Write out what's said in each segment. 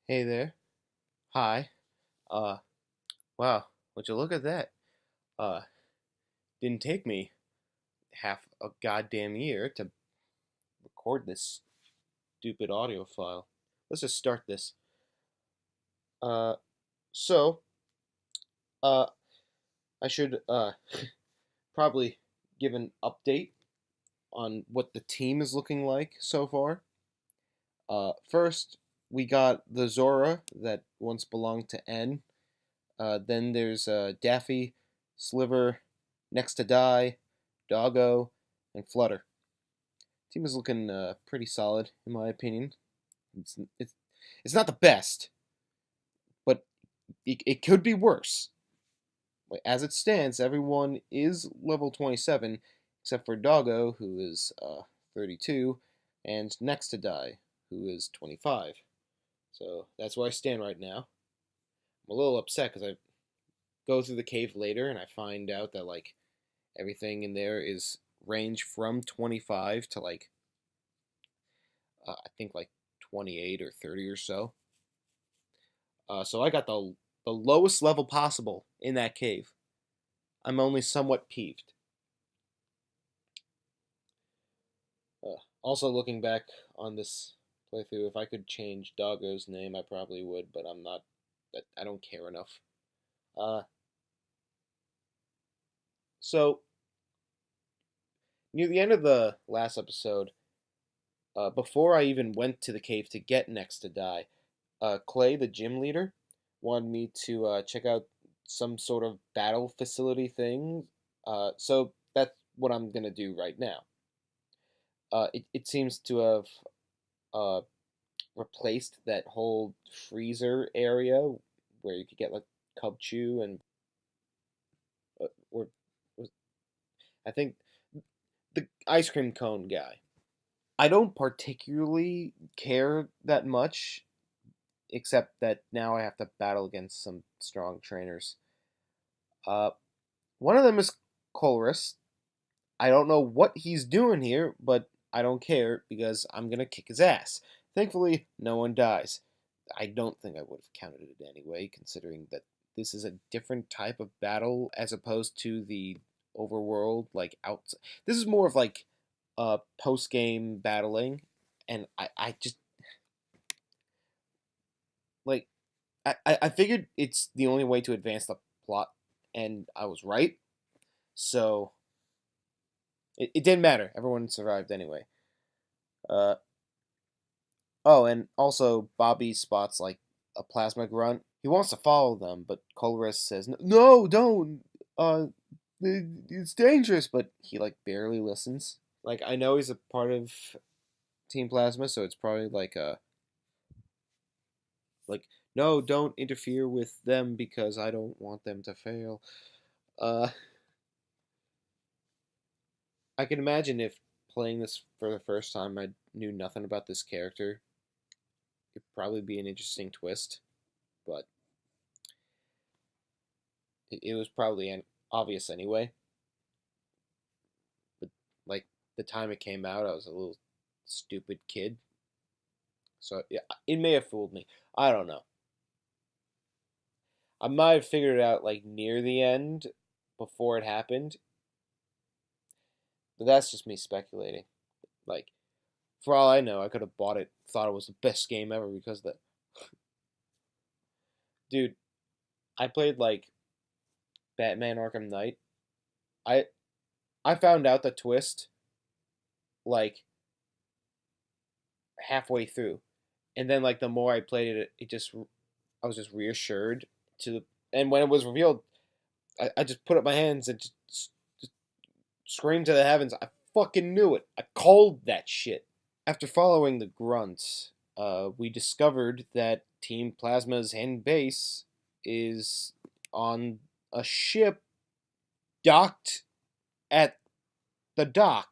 Hey there. Hi. Uh, wow. Would you look at that? Uh, didn't take me half a goddamn year to record this stupid audio file. Let's just start this. Uh, so, uh, I should, probably give an update on what the team is looking like so far. First, we got the Zora that once belonged to N. Then there's Daffy, Sliver, Next to Die, Doggo, and Flutter. Team is looking pretty solid in my opinion. It's it's it's not the best, but it could be worse. As it stands, everyone is level 27 except for Doggo, who is 32, and Next to Die, who is 25. So that's where I stand right now. I'm a little upset because I go through the cave later and I find out that everything in there is range from 25 to I think 28 or 30 or so. So I got the lowest level possible in that cave. I'm only somewhat peeved. Also, looking back on this playthrough, if I could change Doggo's name, I probably would, but I'm not. I don't care enough. Uh, so near the end of the last episode, before I even went to the cave to get Next to Die, Clay, the gym leader, wanted me to check out some sort of battle facility thing. So that's what I'm gonna do right now. It seems to have uh, replaced that whole freezer area where you could get Cub Chew and or I think the ice cream cone guy. I don't particularly care that much, except that now I have to battle against some strong trainers. Uh, One of them is Colress. I don't know what he's doing here, but I don't care because I'm gonna kick his ass. Thankfully, no one dies. I don't think I would have counted it anyway, considering that this is a different type of battle as opposed to the overworld, out. This is more of post game battling, and I just like I figured it's the only way to advance the plot, and I was right. So it didn't matter. Everyone survived anyway. Uh, oh, and also Bobby spots a plasma grunt. He wants to follow them, but Colress says, "No, don't. Uh, it's dangerous." But he barely listens. I know he's a part of Team Plasma, so it's probably like no, don't interfere with them because I don't want them to fail. Uh, I can imagine if playing this for the first time, I knew nothing about this character. It'd probably be an interesting twist, but it was probably obvious anyway. But like the time it came out, I was a little stupid kid, so yeah, it may have fooled me. I don't know. I might have figured it out near the end, before it happened, but that's just me speculating. Like for all I know, I could have bought it, thought it was the best game ever because the dude. I played Batman Arkham Knight. I I found out the twist like halfway through, and then the more I played it, I was just reassured to the. And when it was revealed, I just put up my hands and just screamed to the heavens. I fucking knew it. I called that shit. After following the grunts, we discovered that Team Plasma's hidden base is on a ship docked at the dock.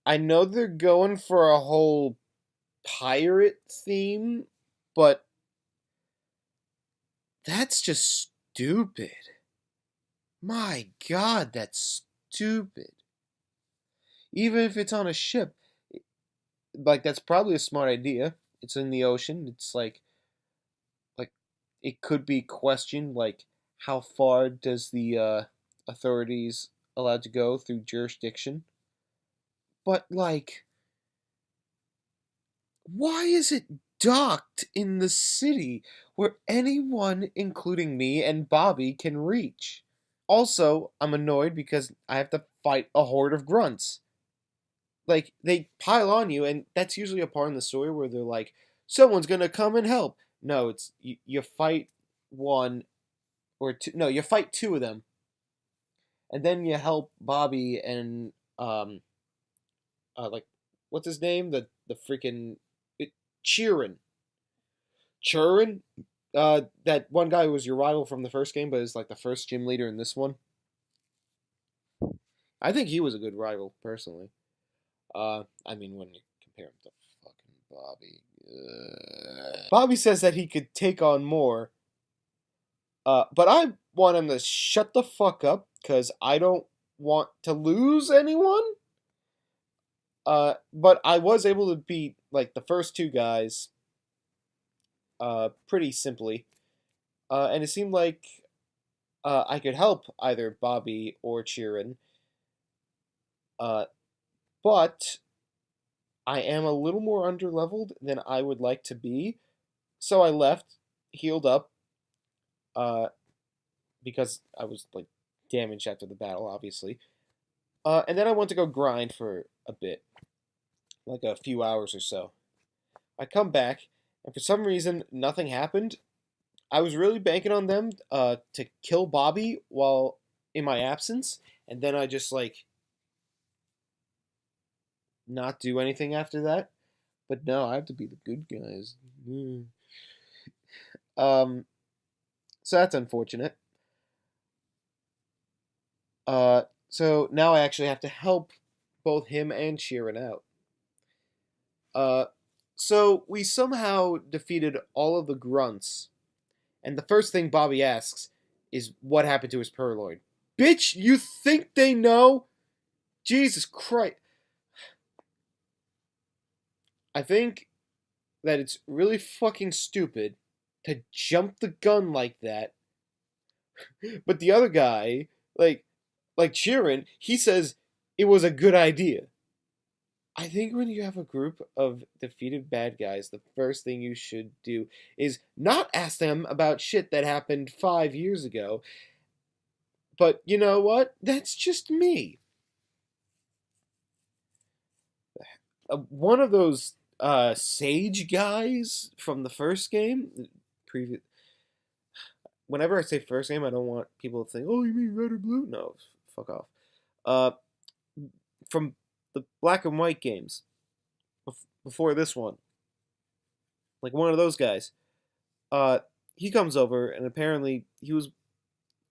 I know they're going for a whole pirate theme, but that's just stupid. My God, that's stupid. Even if it's on a ship, like that's probably a smart idea. It's in the ocean. It's like it could be questioned like how far does the authorities allowed to go through jurisdiction? But like why is it docked in the city where anyone including me and Bobby can reach? Also, I'm annoyed because I have to fight a horde of grunts. Like they pile on you, and that's usually a part in the story where they're like, "Someone's gonna come and help." No, it's you fight one or two. No, you fight two of them, and then you help Bobby and like what's his name? The freaking it, Cheerin. Churin. That one guy who was your rival from the first game, but is like the first gym leader in this one. I think he was a good rival personally. I mean, when you compare him to fucking Bobby. Bobby says that he could take on more, but I want him to shut the fuck up because I don't want to lose anyone. But I was able to beat like the first two guys, pretty simply, and it seemed like I could help either Bobby or Chirin. Uh, but I am a little more underleveled than I would like to be, so I left, healed up, uh, because I was like damaged after the battle, obviously. And then I went to go grind for a bit, like a few hours or so. I come back, and for some reason, nothing happened. I was really banking on them to kill Bobby while in my absence, and then I just like not do anything after that. But no, I have to be the good guys. Um, so that's unfortunate. So now I actually have to help both him and Sheeran out. Uh, so we somehow defeated all of the grunts, and the first thing Bobby asks is what happened to his purloin. Bitch, you think they know? Jesus Christ. I think that it's really fucking stupid to jump the gun like that. But the other guy, like Sheeran, he says it was a good idea. I think when you have a group of defeated bad guys, the first thing you should do is not ask them about shit that happened 5 years ago. But you know what? That's just me. One of those sage guys from the first game, previous. Whenever I say first game, I don't want people to think, "Oh, you mean red or blue?" No, fuck off. Uh, from the black and white games before this one, like one of those guys. Uh, he comes over, and apparently he was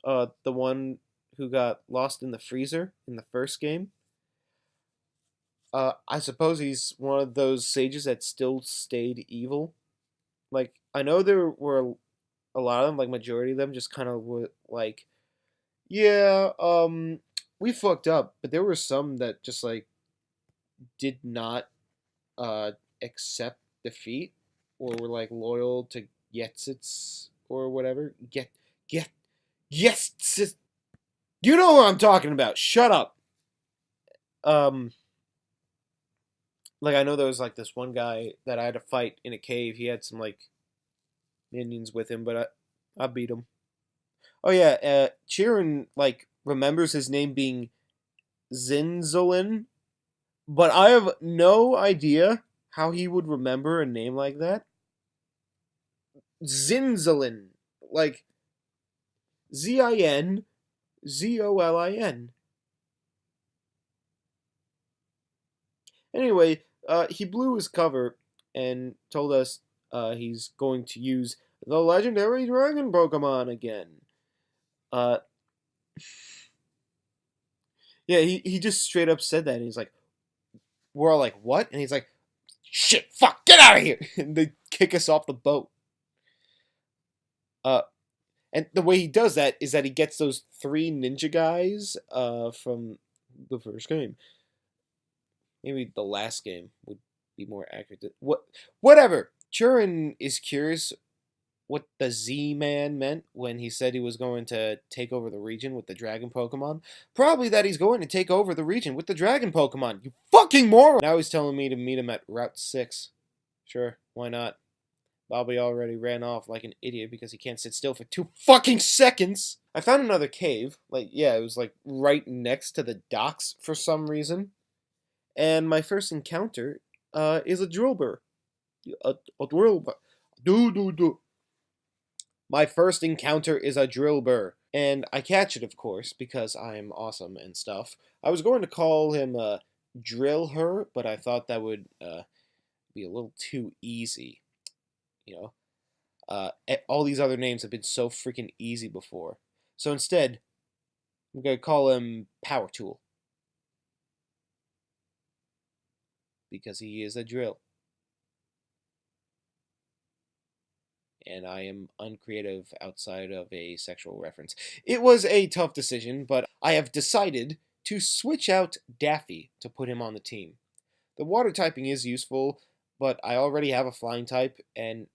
the one who got lost in the freezer in the first game. I suppose he's one of those sages that still stayed evil. Like I know there were a lot of them, like majority of them, just kind of were like, yeah, we fucked up, but there were some that just like did not uh accept defeat or were like loyal to Yetsits or whatever. Get yes, you know what I'm talking about. Shut up. Um, like I know there was like this one guy that I had to fight in a cave. He had some like minions with him, but I beat him. Oh yeah, Chiron like remembers his name being Zinzolin, but I have no idea how he would remember a name like that. Zinzolin, like Zinzolin. Anyway, he blew his cover and told us he's going to use the legendary dragon Pokemon again. Uh, yeah, he just straight up said that, and he's like, we're all like, what? And he's like, shit, fuck, get out of here! And they kick us off the boat. Uh, And the way he does that is that he gets those three ninja guys from the first game. Maybe the last game would be more accurate. Whatever. Turin is curious what the Z-Man meant when he said he was going to take over the region with the dragon Pokemon. Probably that he's going to take over the region with the dragon Pokemon. You fucking moron! Now he's telling me to meet him at Route 6. Sure, why not? Bobby already ran off like an idiot because he can't sit still for 2 fucking seconds. I found another cave. It was right next to the docks for some reason. And my first encounter is a drillbur. A drillbur. Do. My first encounter is a drillbur. And I catch it, of course, because I'm awesome and stuff. I was going to call him Drill Her, but I thought that would be a little too easy. You know, all these other names have been so freaking easy before. So instead, I'm going to call him Power Tool. Because he is a drill. And I am uncreative outside of a sexual reference. It was a tough decision, but I have decided to switch out Daffy to put him on the team. The water typing is useful, but I already have a flying type, and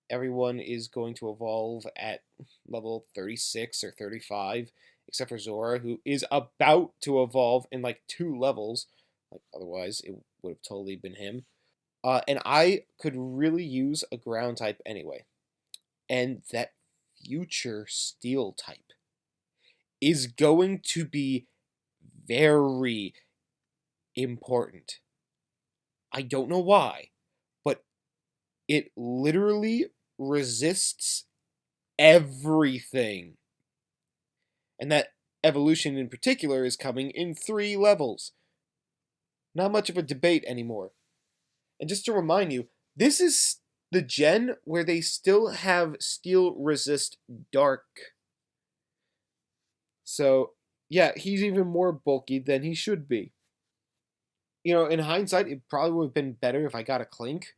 everyone is going to evolve at level 36 or 35, except for Zora, who is about to evolve in 2 levels. Otherwise, it would have totally been him. And I could really use a ground type anyway. And that future steel type is going to be very important. I don't know why, but it literally resists everything. And that evolution in particular is coming in 3 levels. Not much of a debate anymore. And just to remind you, this is the gen where they still have Steel Resist Dark. So, yeah, he's even more bulky than he should be. You know, in hindsight, it probably would have been better if I got a Clink.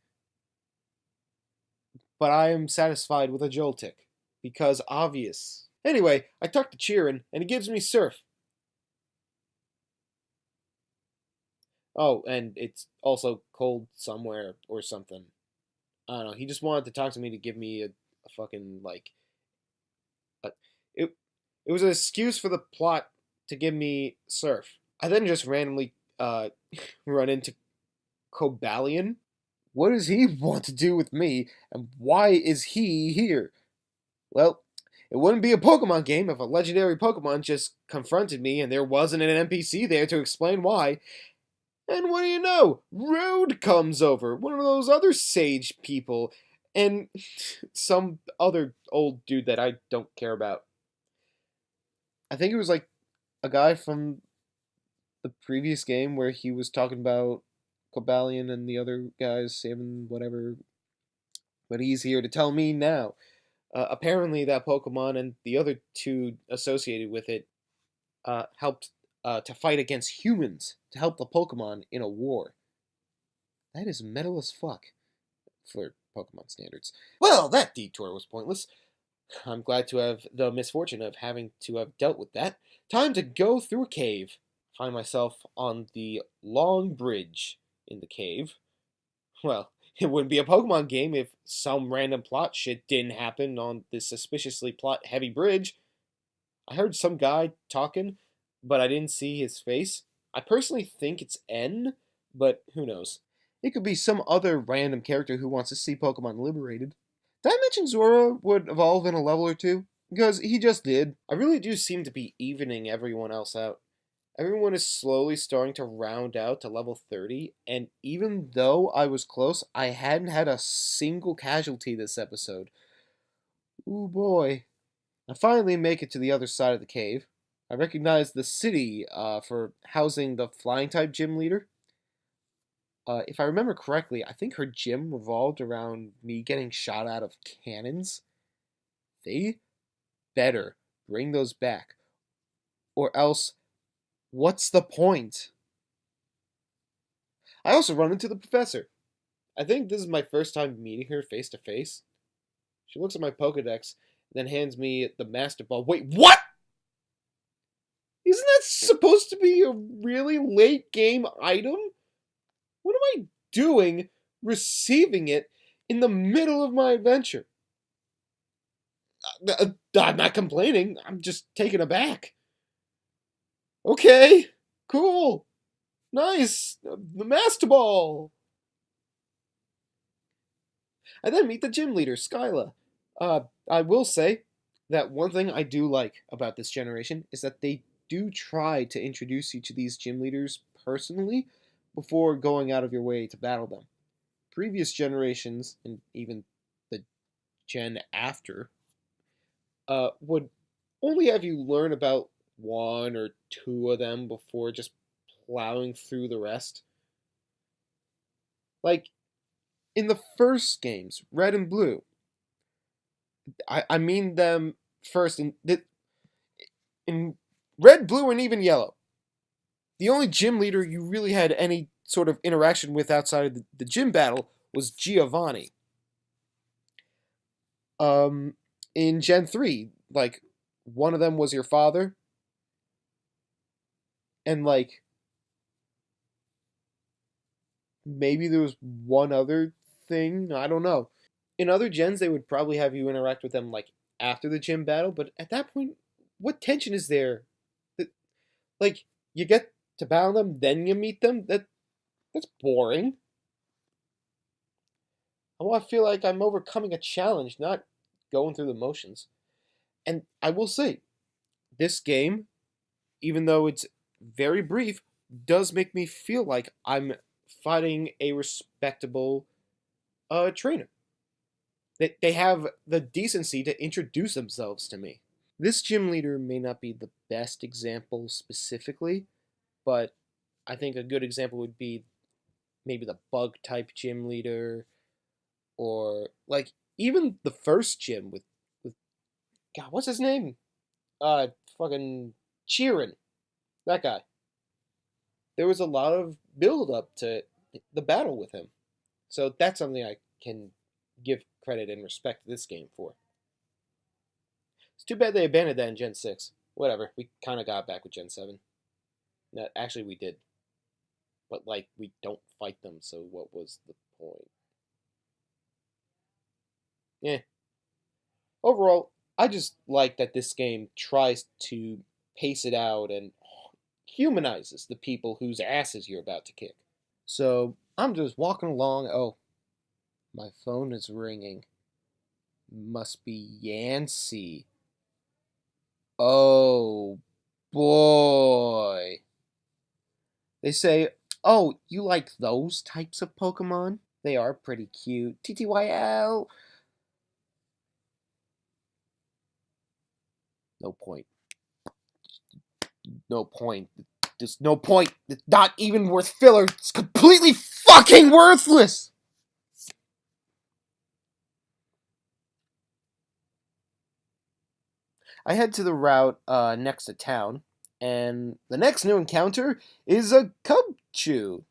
But I am satisfied with a Joltik. Because obvious. Anyway, I talked to Cheerin, and he gives me Surf. Oh, and it's also cold somewhere or something. I don't know. He just wanted to talk to me to give me a fucking it. It was an excuse for the plot to give me Surf. I then just randomly run into Cobalion. What does he want to do with me, and why is he here? Well, it wouldn't be a Pokemon game if a legendary Pokemon just confronted me and there wasn't an NPC there to explain why. And what do you know? Road comes over, one of those other sage people, and some other old dude that I don't care about. I think it was a guy from the previous game where he was talking about Cobalion and the other guys saving whatever. But he's here to tell me now. Apparently, that Pokemon and the other 2 associated with it helped to fight against humans to help the Pokemon in a war. That is metal as fuck for Pokemon standards. Well, that detour was pointless. I'm glad to have the misfortune of having to have dealt with that. Time to go through a cave. Find myself on the long bridge in the cave. Well, it wouldn't be a Pokemon game if some random plot shit didn't happen on this suspiciously plot-heavy bridge. I heard some guy talking, but I didn't see his face. I personally think it's N, but who knows. It could be some other random character who wants to see Pokemon liberated. Did I mention Zora would evolve in a level or 2? Because he just did. I really do seem to be evening everyone else out. Everyone is slowly starting to round out to level 30, and even though I was close, I hadn't had a single casualty this episode. Ooh boy. I finally make it to the other side of the cave. I recognize the city for housing the flying type gym leader. If I remember correctly, I think her gym revolved around me getting shot out of cannons. They better bring those back. Or else, what's the point? I also run into the professor. I think this is my first time meeting her face to face. She looks at my Pokedex then hands me the Master Ball. Wait, what? Isn't that supposed to be a really late game item? What am I doing receiving it in the middle of my adventure? I'm not complaining. I'm just taken aback. Okay, cool, nice, the Master Ball. I then meet the gym leader, Skyla. I will say that one thing I do like about this generation is that they do try to introduce you to these gym leaders personally before going out of your way to battle them. Previous generations, and even the gen after, would only have you learn about one or two of them before just plowing through the rest. Like, in the first games, Red and Blue, I mean them first in Red, Blue, and even Yellow. The only gym leader you really had any sort of interaction with outside of the gym battle was Giovanni. In Gen 3, like, one of them was your father, and, like, maybe there was one other thing. I don't know. In other gens, they would probably have you interact with them, like, after the gym battle, but at that point, what tension is there? Like, you get to battle them, then you meet them? That's boring. I want to feel like I'm overcoming a challenge, not going through the motions. And I will say, this game, even though it's very brief, does make me feel like I'm fighting a respectable trainer. They have the decency to introduce themselves to me. This gym leader may not be the best example specifically, but I think a good example would be maybe the bug type gym leader, or like even the first gym with God, what's his name? Fucking Cheerin, that guy. There was a lot of build up to the battle with him, so that's something I can give credit and respect to this game for. It's too bad they abandoned that in Gen 6. Whatever, we kind of got back with Gen 7. No, actually, we did. But, like, we don't fight them, so what was the point? Yeah. Overall, I just like that this game tries to pace it out and humanizes the people whose asses you're about to kick. So, I'm just walking along. Oh, my phone is ringing. Must be Yancey. Oh, boy. They say, oh, you like those types of Pokemon? They are pretty cute. TTYL. No point. No point. There's no point. It's not even worth filler. It's completely fucking worthless! I head to the route next to town, and the next new encounter is a Cubchoo.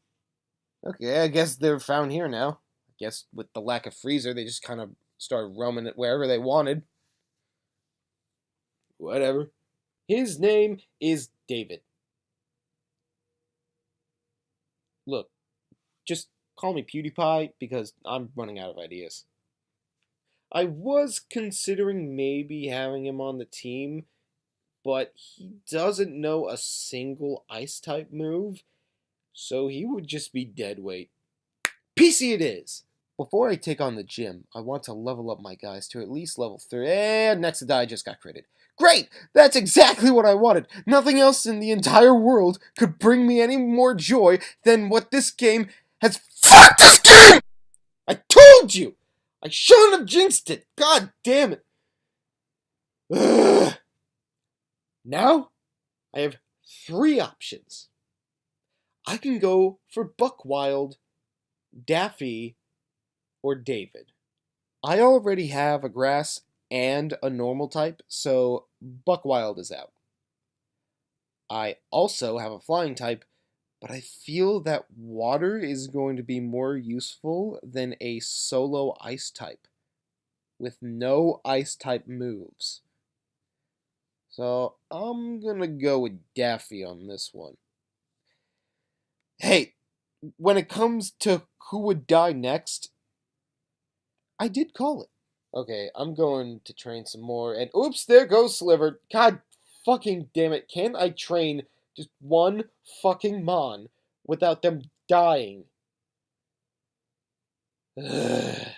Okay, I guess they're found here now. I guess with the lack of freezer, they just kind of started roaming it wherever they wanted. Whatever. His name is David. Look, just call me PewDiePie because I'm running out of ideas. I was considering maybe having him on the team, but he doesn't know a single ice type move, so he would just be dead weight. PC it is! Before I take on the gym, I want to level up my guys to at least level 3, and next to die just got critted. Great! That's exactly what I wanted! Nothing else in the entire world could bring me any more joy than what this game has. Fuck this game! I told you! I shouldn't have jinxed it! God damn it! Ugh. Now, I have 3 options. I can go for Buckwild, Daffy, or David. I already have a grass and a normal type, so Buckwild is out. I also have a flying type, but I feel that water is going to be more useful than a solo ice type. with no ice type moves. So I'm gonna go with Daffy on this one. Hey, when it comes to who would die next, I did call it. Okay, I'm going to train some more, and oops, there goes Sliver. God fucking damn it, can't I train just one fucking Mon without them dying? Guess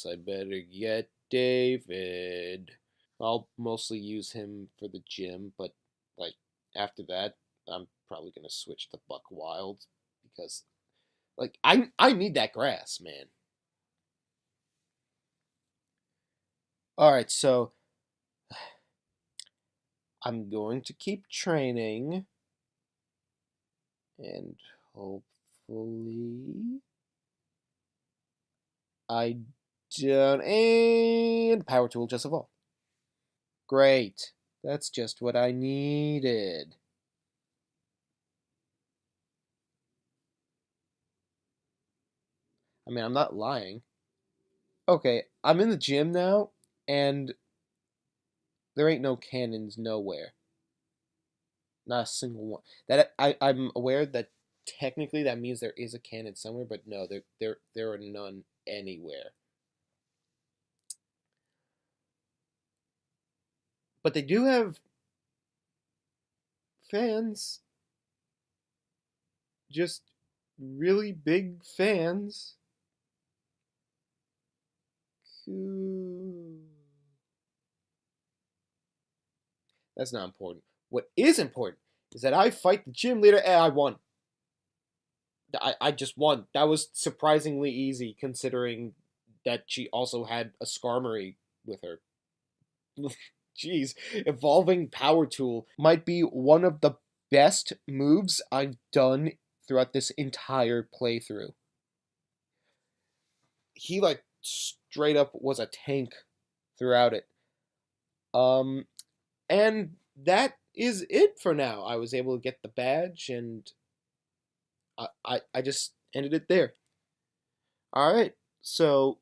I better get David. I'll mostly use him for the gym, but like after that, I'm probably gonna switch to Buck Wild because like I need that grass, man. All right, so I'm going to keep training and hopefully I don't and power tool just evolve. Great. That's just what I needed. I mean, I'm not lying. Okay, I'm in the gym now, and there ain't no cannons nowhere. Not a single one. That I'm aware that technically that means there is a cannon somewhere, but no, there are none anywhere. But they do have fans, just really big fans. Cool. That's not important. What is important is that I fight the gym leader and I won. I just won. That was surprisingly easy considering that she also had a Skarmory with her. Jeez, evolving power tool might be one of the best moves I've done throughout this entire playthrough. He like straight up was a tank throughout it. Um and that is it for now. I was able to get the badge and I just ended it there. All right. So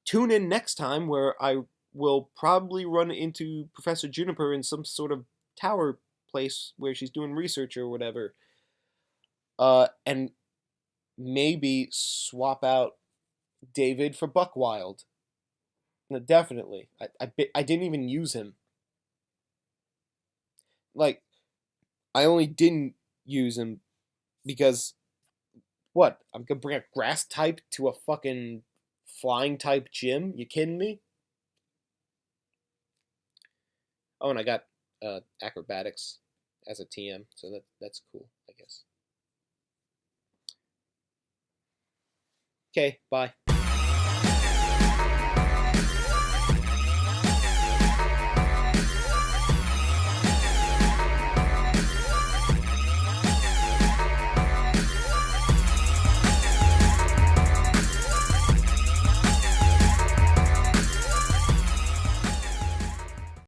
tune in next time where I will probably run into Professor Juniper in some sort of tower place where she's doing research or whatever. And maybe swap out David for Buckwild. No, definitely. I didn't even use him. Like, I only didn't use him because what? I'm gonna bring a grass type to a fucking flying type gym? You kidding me? Oh, and I got acrobatics as a TM, so that's cool, I guess. Okay, bye.